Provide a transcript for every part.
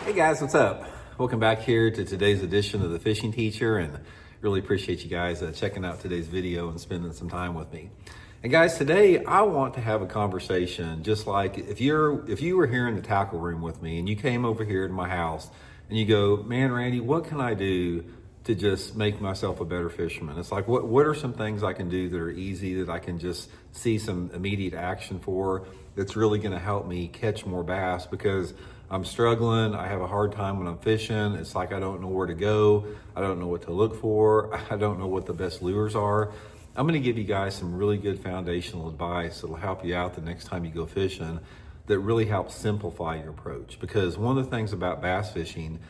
Hey guys, what's up? Welcome back here to today's edition of The Fishing Teacher, and really appreciate you guys checking out today's video and spending some time with me. And guys, today I want to have a conversation just like if you were here in the tackle room with me and you came over here to my house and you go, man, Randy, what can I do to just make myself a better fisherman? It's like, what are some things I can do that are easy, that I can just see some immediate action for, that's really going to help me catch more bass? Because I'm struggling. I have a hard time when I'm fishing. It's like I don't know where to go. I don't know what to look for. I don't know what the best lures are. I'm going to give you guys some really good foundational advice that'll help you out the next time you go fishing, that really helps simplify your approach. Because one of the things about bass fishing,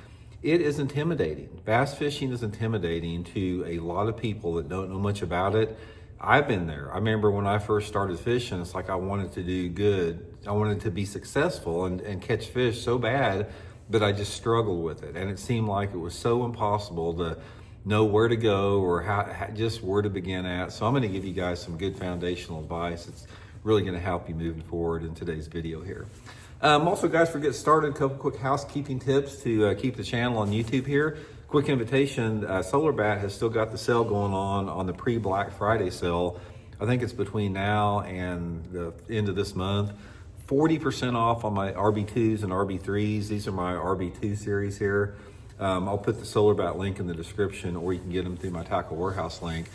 it is intimidating. Bass fishing is intimidating to a lot of people that don't know much about it. I've been there. I remember when I first started fishing, it's like I wanted to do good. I wanted to be successful and catch fish so bad, but I just struggled with it. And it seemed like it was so impossible to know where to go or just where to begin at. So I'm going to give you guys some good foundational advice. It's really going to help you moving forward in today's video here. Also, guys, for get started, a couple quick housekeeping tips to keep the channel on YouTube here. Quick invitation, Solar Bat has still got the sale going on the pre-Black Friday sale. I think it's between now and the end of this month. 40% off on my RB2s and RB3s. These are my RB2 series here. I'll put the Solar Bat link in the description, or you can get them through my Tackle Warehouse link.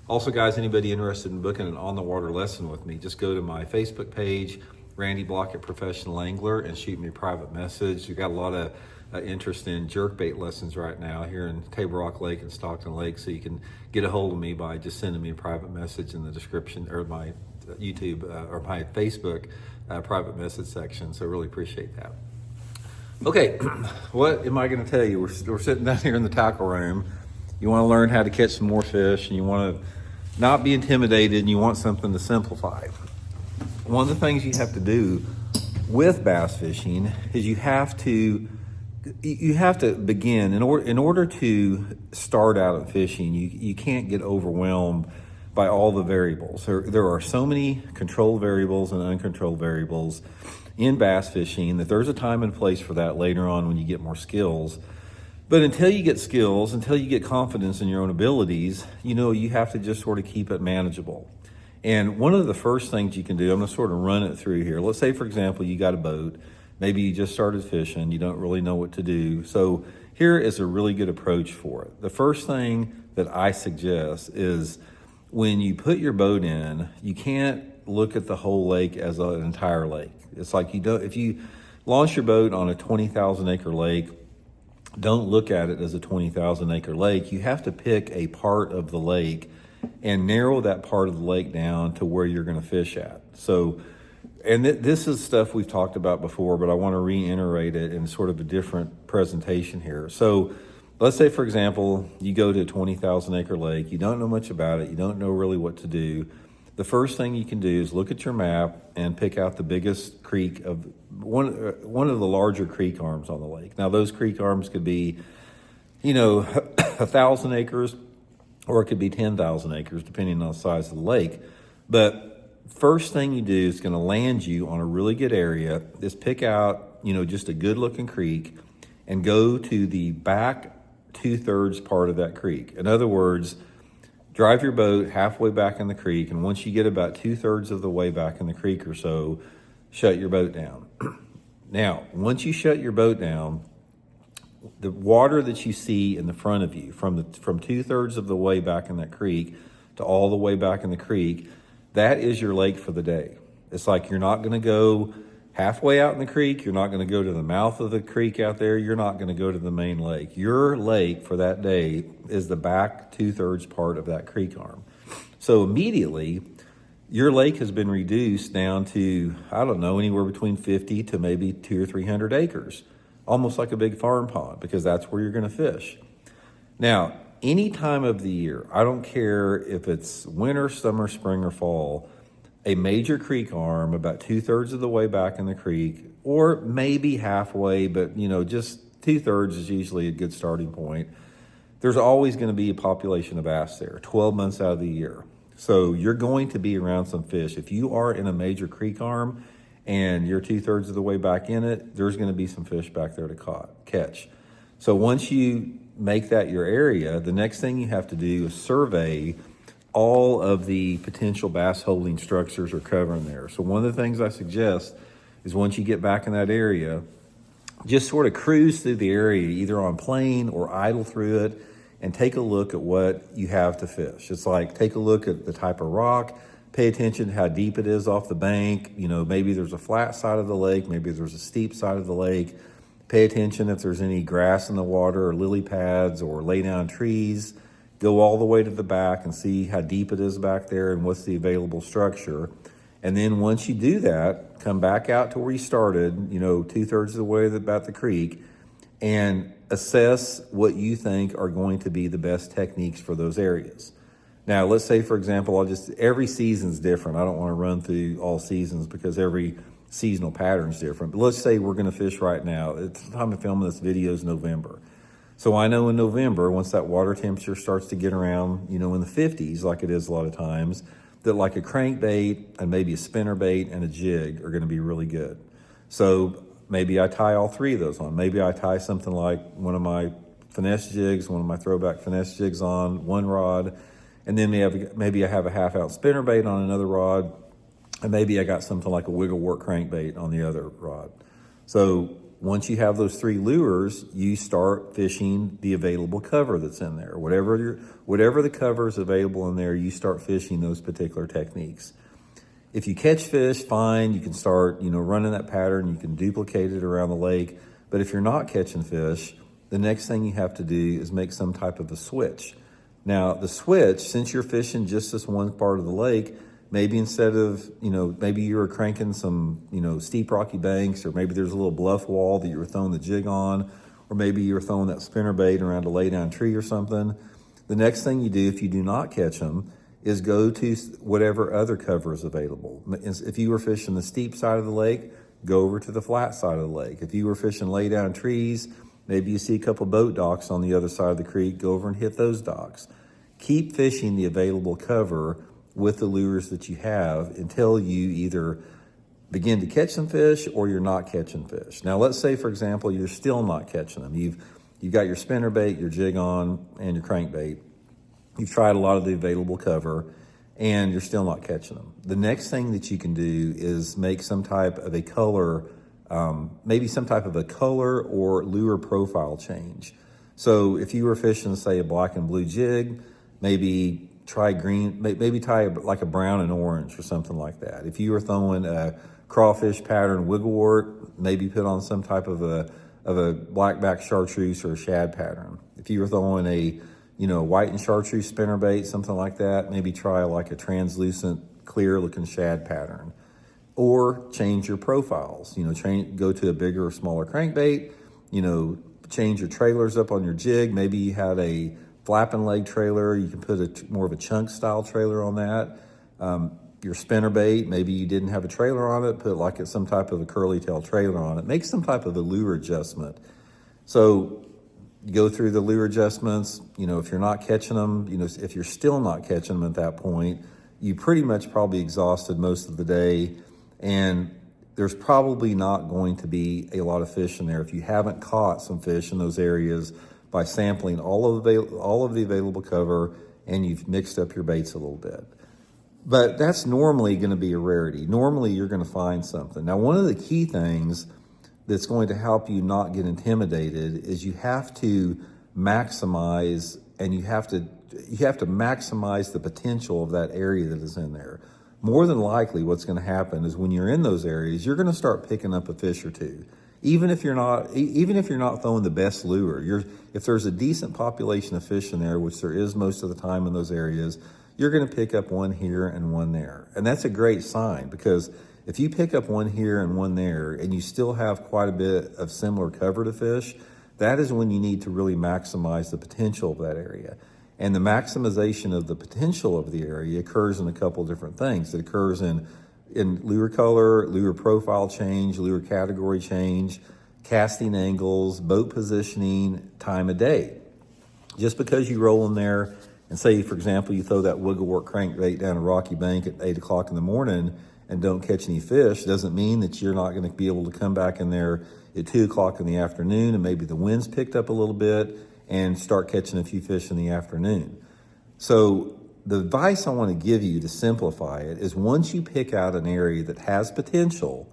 Also, guys, anybody interested in booking an on-the-water lesson with me, just go to my Facebook page, Randy Blaukat Professional Angler, and shoot me a private message. We've got a lot of interest in jerkbait lessons right now here in Table Rock Lake and Stockton Lake, so you can get a hold of me by just sending me a private message in the description, or my YouTube or my Facebook private message section. So really appreciate that. Okay, what am I going to tell you? We're sitting down here in the tackle room. You want to learn how to catch some more fish, and you want to not be intimidated, and you want something to simplify. One of the things you have to do with bass fishing is you have to begin, in order to start out at fishing, you can't get overwhelmed by all the variables. There are so many controlled variables and uncontrolled variables in bass fishing that there's a time and place for that later on when you get more skills. But until you get skills, until you get confidence in your own abilities, you have to just sort of keep it manageable. And one of the first things you can do, I'm going to sort of run it through here. Let's say, for example, you got a boat. Maybe you just started fishing. You don't really know what to do. So here is a really good approach for it. The first thing that I suggest is when you put your boat in, you can't look at the whole lake as an entire lake. It's like if you launch your boat on a 20,000 acre lake, don't look at it as a 20,000 acre lake. You have to pick a part of the lake and narrow that part of the lake down to where you're going to fish at. So, and this is stuff we've talked about before, but I want to reiterate it in sort of a different presentation here. So let's say, for example, you go to a 20,000 acre lake. You don't know much about it. You don't know really what to do. The first thing you can do is look at your map and pick out the biggest creek of one of the larger creek arms on the lake. Now, those creek arms could be, 1,000 acres, or it could be 10,000 acres, depending on the size of the lake. But first thing you do is going to land you on a really good area. Is pick out, just a good looking creek and go to the back 2/3 part of that creek. In other words, drive your boat halfway back in the creek, and once you get about 2/3 of the way back in the creek or so, shut your boat down. Now, once you shut your boat down, the water that you see in the front of you from 2/3 of the way back in that creek to all the way back in the creek, that is your lake for the day. It's like you're not going to go halfway out in the creek. You're not going to go to the mouth of the creek out there. You're not going to go to the main lake. Your lake for that day is the back 2/3 part of that creek arm. So immediately, your lake has been reduced down to, anywhere between 50 to maybe 200 or 300 acres. Almost like a big farm pond, because that's where you're going to fish. Now, any time of the year, I don't care if it's winter, summer, spring, or fall, a major creek arm about 2/3 of the way back in the creek, or maybe halfway, but just 2/3 is usually a good starting point. There's always going to be a population of bass there 12 months out of the year. So you're going to be around some fish. If you are in a major creek arm and you're 2/3 of the way back in it, there's going to be some fish back there to catch. So once you make that your area, the next thing you have to do is survey all of the potential bass holding structures or cover in there. So one of the things I suggest is once you get back in that area, just sort of cruise through the area, either on plane or idle through it, and take a look at what you have to fish. It's like, take a look at the type of rock, pay attention to how deep it is off the bank. You know, maybe there's a flat side of the lake, maybe there's a steep side of the lake. Pay attention if there's any grass in the water or lily pads or lay down trees. Go all the way to the back and see how deep it is back there and what's the available structure. And then once you do that, come back out to where you started, you know, 2/3 of the way about the creek, and assess what you think are going to be the best techniques for those areas. Now, let's say, for example, every season's different. I don't want to run through all seasons because every seasonal pattern is different. But let's say we're going to fish right now. The time of filming this video is November. So I know in November, once that water temperature starts to get around, you know, in the 50s, like it is a lot of times, that like a crankbait and maybe a spinnerbait and a jig are going to be really good. So maybe I tie all three of those on. Maybe I tie something like one of my finesse jigs, one of my throwback finesse jigs on one rod, and then maybe I have a 1/2 ounce spinnerbait on another rod, and maybe I got something like a wiggle work crankbait on the other rod. So once you have those three lures, you start fishing the available cover that's in there. Whatever the cover is available in there, you start fishing those particular techniques. If you catch fish, fine, you can start, you know, running that pattern, you can duplicate it around the lake. But if you're not catching fish, the next thing you have to do is make some type of a switch. Now, the switch, since you're fishing just this one part of the lake, maybe instead of, you know, maybe you were cranking some, you know, steep rocky banks, or maybe there's a little bluff wall that you were throwing the jig on, or maybe you were throwing that spinnerbait around a lay down tree or something. The next thing you do, if you do not catch them, is go to whatever other cover is available. If you were fishing the steep side of the lake, go over to the flat side of the lake. If you were fishing lay down trees, maybe you see a couple boat docks on the other side of the creek, go over and hit those docks. Keep fishing the available cover with the lures that you have until you either begin to catch some fish or you're not catching fish. Now, let's say, for example, you're still not catching them. You've got your spinnerbait, your jig on, and your crankbait. You've tried a lot of the available cover, and you're still not catching them. The next thing that you can do is make some type of a color, maybe some type of a color or lure profile change. So if you were fishing, say, a black and blue jig, maybe try green, maybe tie like a brown and orange or something like that. If you were throwing a crawfish pattern wigglewort, maybe put on some type of a blackback chartreuse or a shad pattern. If you were throwing a, you know, white and chartreuse spinnerbait, something like that, maybe try like a translucent, clear looking shad pattern. Or change your profiles, you know, go to a bigger or smaller crankbait, you know, change your trailers up on your jig. Maybe you had a flapping leg trailer, you can put more of a chunk style trailer on that. Your spinnerbait, maybe you didn't have a trailer on it, put like some type of a curly tail trailer on it. Make some type of a lure adjustment. So go through the lure adjustments. You know, if you're not catching them, you know, if you're still not catching them at that point, you pretty much probably exhausted most of the day, and there's probably not going to be a lot of fish in there if you haven't caught some fish in those areas by sampling all of the available cover, and you've mixed up your baits a little bit. But that's normally going to be a rarity. Normally you're going to find something. Now, one of the key things that's going to help you not get intimidated is you have to maximize, and you have to maximize the potential of that area that is in there. More than likely what's going to happen is when you're in those areas, you're going to start picking up a fish or two. Even if you're not throwing the best lure, if there's a decent population of fish in there, which there is most of the time in those areas, you're going to pick up one here and one there. And that's a great sign, because if you pick up one here and one there and you still have quite a bit of similar cover to fish, that is when you need to really maximize the potential of that area. And the maximization of the potential of the area occurs in a couple different things. It occurs in lure color, lure profile change, lure category change, casting angles, boat positioning, time of day. Just because you roll in there and say, for example, you throw that wiggle work crankbait down a rocky bank at 8 o'clock in the morning and don't catch any fish doesn't mean that you're not going to be able to come back in there at 2 o'clock in the afternoon and maybe the wind's picked up a little bit and start catching a few fish in the afternoon. So the advice I want to give you to simplify it is once you pick out an area that has potential,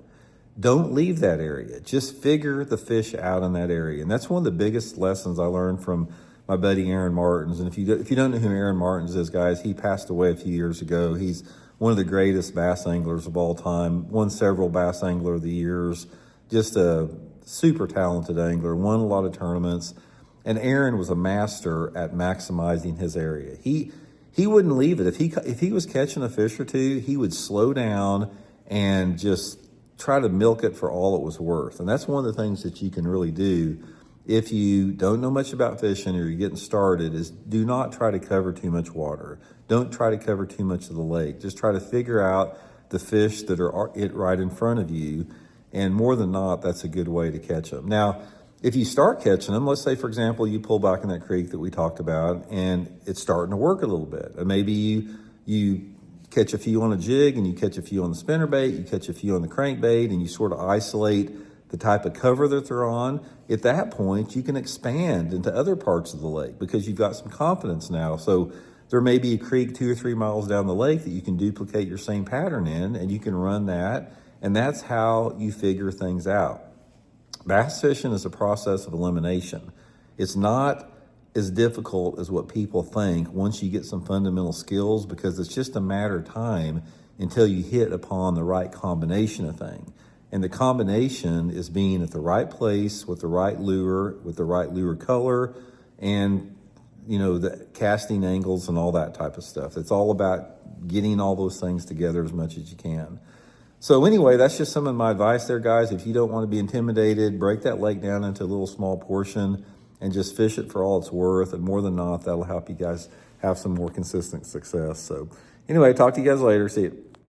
don't leave that area. Just figure the fish out in that area. And that's one of the biggest lessons I learned from my buddy Aaron Martins. And if you don't know who Aaron Martins is, guys, he passed away a few years ago. He's one of the greatest bass anglers of all time, won several Bass Angler of the Years, just a super talented angler, won a lot of tournaments. And Aaron was a master at maximizing his area. He wouldn't leave it. If he was catching a fish or two, he would slow down and just try to milk it for all it was worth. And that's one of the things that you can really do if you don't know much about fishing or you're getting started is do not try to cover too much water. Don't try to cover too much of the lake. Just try to figure out the fish that are right in front of you. And more than not, that's a good way to catch them. Now, if you start catching them, let's say, for example, you pull back in that creek that we talked about and it's starting to work a little bit. And maybe you catch a few on a jig and you catch a few on the spinnerbait, you catch a few on the crankbait, and you sort of isolate the type of cover that they're on. At that point, you can expand into other parts of the lake because you've got some confidence now. So there may be a creek 2 or 3 miles down the lake that you can duplicate your same pattern in, and you can run that. And that's how you figure things out. Bass fishing is a process of elimination. It's not as difficult as what people think once you get some fundamental skills, because it's just a matter of time until you hit upon the right combination of things. And the combination is being at the right place with the right lure color, and the casting angles and all that type of stuff. It's all about getting all those things together as much as you can. So anyway, that's just some of my advice there, guys. If you don't want to be intimidated, break that lake down into a little small portion and just fish it for all it's worth. And more than not, that'll help you guys have some more consistent success. So anyway, talk to you guys later. See you.